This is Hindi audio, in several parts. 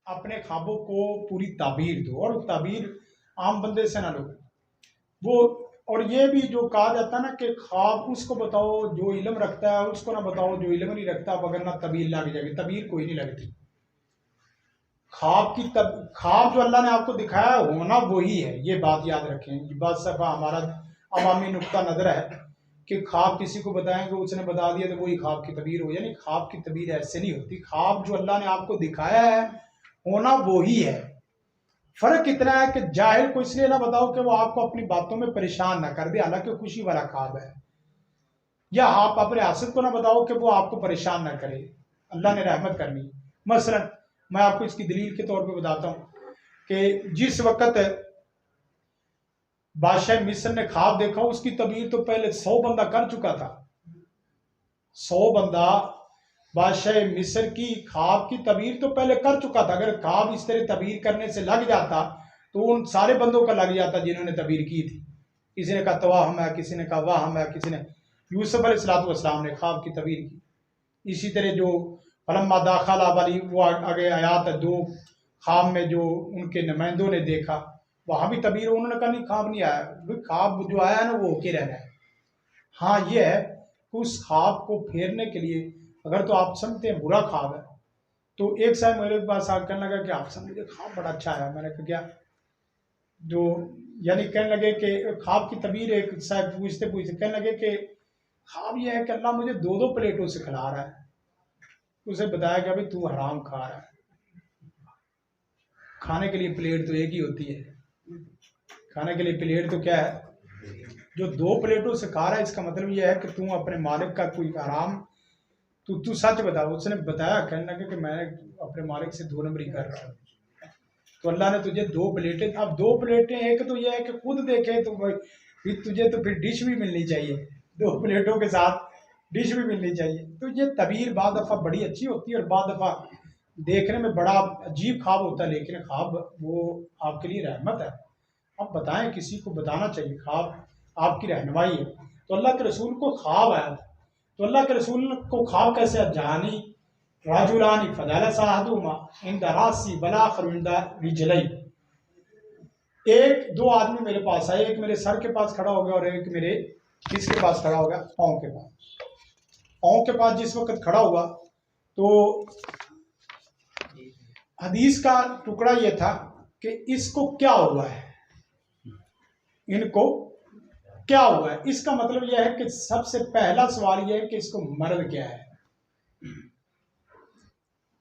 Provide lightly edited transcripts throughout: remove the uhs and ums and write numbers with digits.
अपने ख्वाबों को पूरी ताबीर दो और ताबीर आम बंदे से ना लो। वो और ये भी जो कहा जाता है ना कि ख्वाब उसको बताओ जो इल्म रखता है, उसको ना बताओ जो इल्म नहीं रखता, वगैरह ना तबीर लग जाएगी। तबीर कोई नहीं लगती। ख्वाब जो अल्लाह ने आपको दिखाया होना वही है, ये बात याद रखें। ये बात सब हमारा अवामी नुक्ता नजर है कि ख्वाब किसी को बताएंगे, उसने बता दिया तो वही ख्वाब की तबीर हो। यानी ख्वाब की तबीर ऐसे नहीं होती। ख्वाब जो अल्लाह ने आपको दिखाया है होना वही है। फर्क इतना है कि जाहिल को इसलिए ना बताओ कि वो आपको अपनी बातों में परेशान ना कर दे, हालांकि खुशी वाला ख्वाब है। या आप अपने हासिल को ना बताओ कि वो आपको परेशान ना करे, अल्लाह ने रहमत करनी। मसलन मैं आपको इसकी दलील के तौर पे बताता हूँ कि जिस वक्त बादशाह मिस्र ने ख्वाब देखा, उसकी तबीर तो पहले 100 बंदा कर चुका था। 100 बंदा बादशाह मिस्र की ख्वाब की तबीर तो पहले कर चुका था। अगर ख्वाब इस तरह तबीर करने से लग जाता तो उन सारे बंदों का लग जाता जिन्होंने तबीर की थी। किसी ने कहा तवाहम है, किसी ने कहा वाहम है, किसी ने यूसुफ अलैहिस्सलाम ने ख्वाब की तबीर की। इसी तरह जो फलम्मा दाखला वाली वो आगे आयात है, 2 ख्वाब में जो उनके नुमाइंदों ने देखा, वहां भी तबीर, उन्होंने कहा नहीं ख्वाब नहीं आया, ख्वाब जो आया ना वो होके रहना है। हाँ ये है कि उस ख्वाब को फेरने के लिए अगर तो आप समझते हैं बुरा ख्वाब है, तो एक साहब मेरे पास आकर कहने लगा कि आप समझे ख्वाब बड़ा अच्छा है। मैंने कहा क्या? जो यानी कहने लगे कि ख्वाब की तबीर, एक साहब पूछते पूछते कहने लगे कि ख्वाब ये है कि अल्लाह मुझे 2-2 प्लेटों से खिला रहा है। उसे बताया कि अभी तू हराम खा रहा है, खाने के लिए प्लेट तो एक ही होती है। खाने के लिए प्लेट तो क्या है, जो 2 प्लेटों से खा रहा है, इसका मतलब यह है कि तू अपने मालिक का कोई हराम, तू सच बता। उसने बताया, कहने लगे कि मैं अपने मालिक से 2 नंबरी कर रहा हूँ। तो अल्लाह ने तुझे 2 प्लेटें, अब 2 प्लेटें, एक तो यह है कि खुद देखे तो फिर तुझे तो फिर डिश भी मिलनी चाहिए, 2 प्लेटों के साथ डिश भी मिलनी चाहिए। तो ये तबीर बाद दफ़ा बड़ी अच्छी होती है और बाद दफ़ा देखने में बड़ा अजीब ख्वाब होता है, लेकिन ख्वाब वो आपके लिए रहमत है। आप बताएं, किसी को बताना चाहिए, ख्वाब आपकी रहनुमाई है। तो अल्लाह के रसूल को ख्वाब आया था, तो अल्लाह के रसूल को ख्वाब कैसे जानी, राजुलानी फजाला साहदुमा इन दरासी बला खरुंदा रिजलई। 1-2 आदमी मेरे पास आए, एक मेरे सर के पास खड़ा हो गया और एक मेरे किसके पास खड़ा हो गया, पाँव के पास। पाँव के पास जिस वक्त खड़ा हुआ तो हदीस का टुकड़ा यह था कि इसको क्या हुआ है, इनको क्या हुआ है। इसका मतलब यह है कि सबसे पहला सवाल यह है कि इसको मर्द क्या है।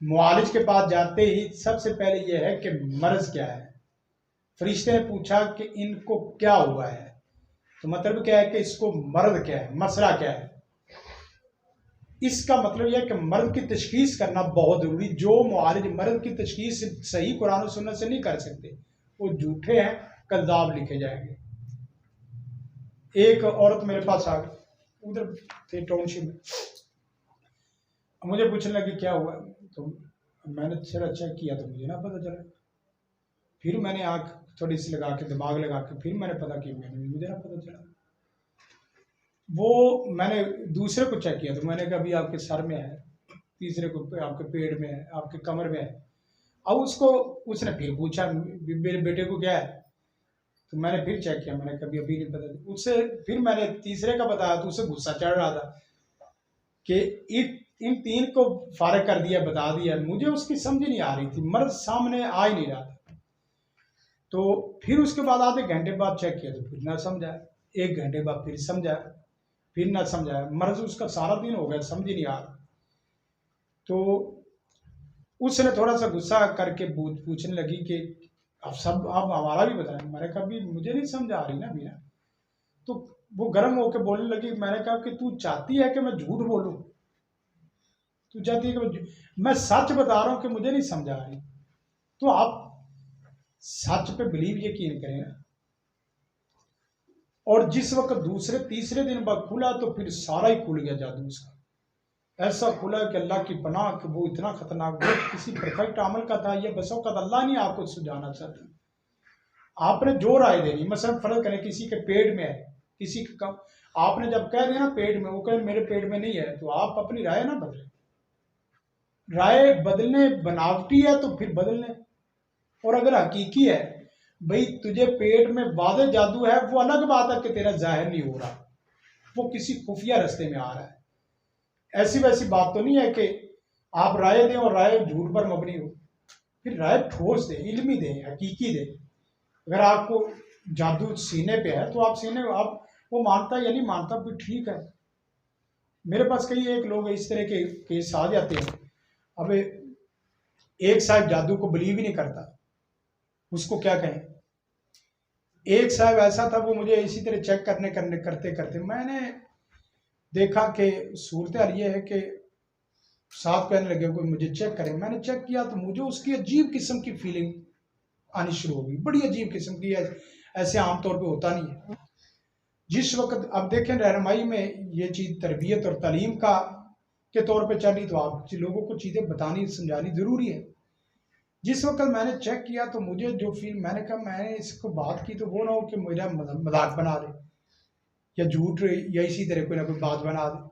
मुआलिज के पास जाते ही सबसे पहले यह है कि मर्ज क्या है। फरिश्ते ने पूछा कि इनको क्या हुआ है, तो मतलब क्या है कि इसको मर्द क्या है, मसला क्या है। इसका मतलब यह है कि मर्द की तशखीस करना बहुत जरूरी। जो मुआलिज मर्द की तशखीस सही कुरान और सुन्नत से नहीं कर सकते, वो झूठे हैं, कज़्ज़ाब लिखे जाएंगे। एक औरत मेरे पास आ गई, उधर थे टाउनशिप में, मुझे पूछने लगी क्या हुआ, तो मैंने थोड़ा चेक किया तो मुझे ना पता चला। फिर मैंने आंख थोड़ी सी लगा के, दिमाग लगा के, फिर मैंने पता किया, मुझे ना पता चला। वो मैंने दूसरे को चेक किया तो मैंने कहा अभी आपके सर में है, तीसरे को आपके पेट में है, आपके कमर में है। अब उसने फिर पूछा मेरे बेटे को क्या है, तो मैंने फिर चेक किया, मैंने कभी अभी नहीं पता। उससे फिर मैंने तीसरे का बताया तो उसे गुस्सा चढ़ रहा था कि इन 3 को फारिग कर दिया, बता दिया। मुझे उसकी समझ नहीं आ रही थी, मर्द सामने आ ही नहीं रहा था। तो फिर उसके बाद आधे घंटे बाद चेक किया तो फिर ना समझा, 1 घंटे बाद फिर समझा, फिर ना समझा। मर्ज उसका सारा दिन हो गया, समझ ही नहीं आ रहा। तो उसने थोड़ा सा गुस्सा करके पूछने लगी कि अब हमारा भी बताएं। मैंने कहा भी मुझे नहीं समझ आ रही ना मीरा। तो वो गर्म होकर बोलने लगी। मैंने कहा कि तू चाहती है कि मैं झूठ बोलूं, तू चाहती है कि मैं सच बता रहा हूं कि मुझे नहीं समझ आ रही, तो आप सच पे बिलीव यकीन करें ना। और जिस वक्त दूसरे तीसरे दिन बाद खुला तो फिर सारा ही खुल गया जादू उसका। ऐसा खुला कि अल्लाह की पनाह कि वो इतना खतरनाक, वो किसी परफेक्ट अमल का था। ये बसों का अल्लाह नहीं आपको सुझाना चाहता, आपने जो राय देनी। मसलन फर्ज करें किसी के पेट में है, किसी का आपने जब कह दिया ना पेट में, वो कहे मेरे पेट में नहीं है, तो आप अपनी राय ना बदलें। राय बदलने बनावटी है तो फिर बदलने, और अगर हकीकी है भाई तुझे पेट में वादे जादू है, वो अलग बात है कि तेरा जाहिर नहीं हो रहा, वो किसी खुफिया रास्ते में आ रहा है। ऐसी वैसी बात तो नहीं है कि आप राय दें और राय झूठ पर मबनी हो। फिर राय ठोस दें, इल्मी दें, हकीकी दें। अगर आपको जादू सीने पे है तो आप सीने, आप वो मानता या नहीं मानता फिर ठीक है। मेरे पास कई एक लोग इस तरह के केस आ जाते हैं। अब एक साहब जादू को बिलीव ही नहीं करता, उसको क्या कहें। एक साहब ऐसा था, वो मुझे इसी तरह चेक करते करते मैंने देखा कि सूरत हाल ये है कि साथ कहने लगे कोई मुझे चेक करे। मैंने चेक किया तो मुझे उसकी अजीब किस्म की फीलिंग आनी शुरू हो गई, बड़ी अजीब किस्म की, ऐसे आमतौर पे होता नहीं है। जिस वक्त अब देखें रहनुमाई में ये चीज़ तरबियत और तालीम का के तौर पे चली, तो आप लोगों को चीज़ें बतानी समझानी ज़रूरी है। जिस वक्त मैंने चेक किया तो मुझे जो फील, मैंने कहा मैंने इसको बात की तो वो ना हो कि मेरा मजाक बना दे या झूठ या इसी तरह कोई ना कोई बात बना दे।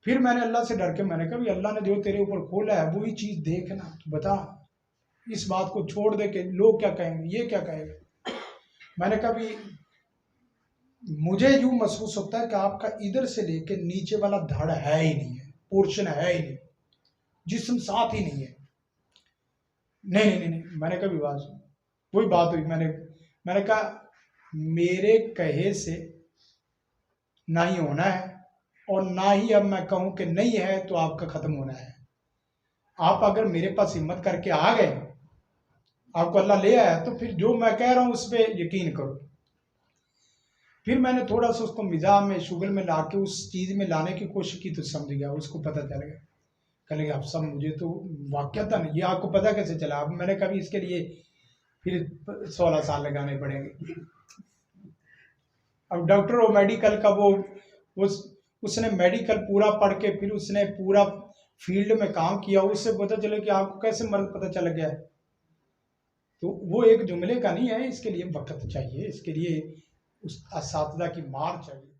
फिर मैंने अल्लाह से डर के मैंने कहा भी अल्लाह ने जो तेरे ऊपर खोला है वही चीज़ देखना, तो बता, इस बात को छोड़ दे के लोग क्या कहेंगे, ये क्या कहेंगे। मैंने कहा भी मुझे यूं महसूस होता है कि आपका इधर से लेके नीचे वाला धड़ है ही नहीं है, पोर्शन है ही नहीं, जिस्म साथ ही नहीं है। नहीं नहीं नहीं, नहीं। मैंने कहा विवाद, वही बात हुई। मैंने कहा मेरे कहे से ना ही होना है, और ना ही अब मैं कहूं कि नहीं है तो आपका खत्म होना है। आप अगर मेरे पास हिम्मत करके आ गए, आपको अल्लाह ले आया, तो फिर जो मैं कह रहा हूं उस पर यकीन करो। फिर मैंने थोड़ा सा उसको मिजाज में शुगल में ला के उस चीज़ में लाने की कोशिश की, तो समझ गया, उसको पता चल गया। कहने आप सब, मुझे तो वाक्यता नहीं, ये आपको पता कैसे चला। अब मैंने कभी इसके लिए फिर 16 साल लगाने पड़ेंगे। अब डॉक्टर और मेडिकल का वो उसने मेडिकल पूरा पढ़ के फिर उसने पूरा फील्ड में काम किया, उससे पता चले कि आपको कैसे मर्द पता चल गया है। तो वो एक जुमले का नहीं है, इसके लिए वक्त चाहिए, इसके लिए उस असातिज़ा की मार चाहिए।